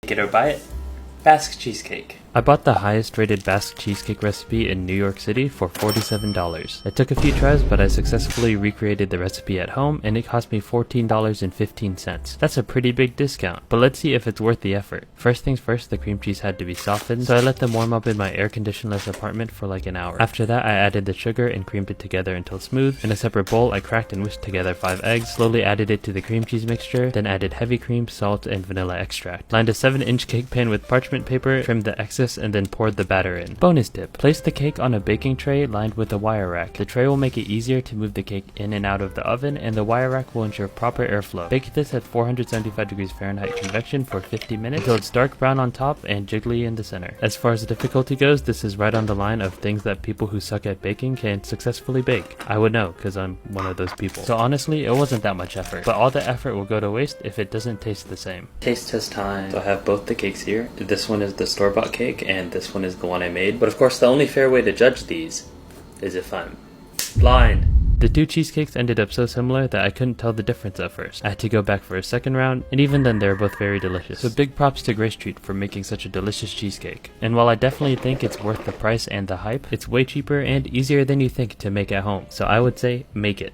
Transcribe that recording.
Make it or buy it. Basque cheesecake. I bought the highest rated Basque cheesecake recipe in New York City for $47. It took a few tries, but I successfully recreated the recipe at home and it cost me $14.15. That's a pretty big discount, but let's see if it's worth the effort. First things first, the cream cheese had to be softened, so I let them warm up in my air conditionless apartment for like an hour. After that, I added the sugar and creamed it together until smooth. In a separate bowl, I cracked and whisked together 5 eggs, slowly added it to the cream cheese mixture, then added heavy cream, salt, and vanilla extract. Lined a 7-inch cake pan with parchment paper, trimmed the excess, and then poured the batter in. Bonus tip: place the cake on a baking tray lined with a wire rack. The tray will make it easier to move the cake in and out of the oven, and the wire rack will ensure proper airflow. Bake this at 475 degrees Fahrenheit convection for 50 minutes until it's dark brown on top and jiggly in the center. As far as the difficulty goes, this is right on the line of things that people who suck at baking can successfully bake. I would know, because I'm one of those people. So honestly, it wasn't that much effort, but all the effort will go to waste if it doesn't taste the same. Taste test time. So I have both the cakes here. This one is the store-bought cake, and this one is the one I made. But of course, the only fair way to judge these is if I'm blind. The two cheesecakes ended up so similar that I couldn't tell the difference at first. I had to go back for a second round, and even then they're both very delicious. So big props to Grace Treat for making such a delicious cheesecake. And while I definitely think it's worth the price and the hype, it's way cheaper and easier than you think to make at home. So I would say, make it.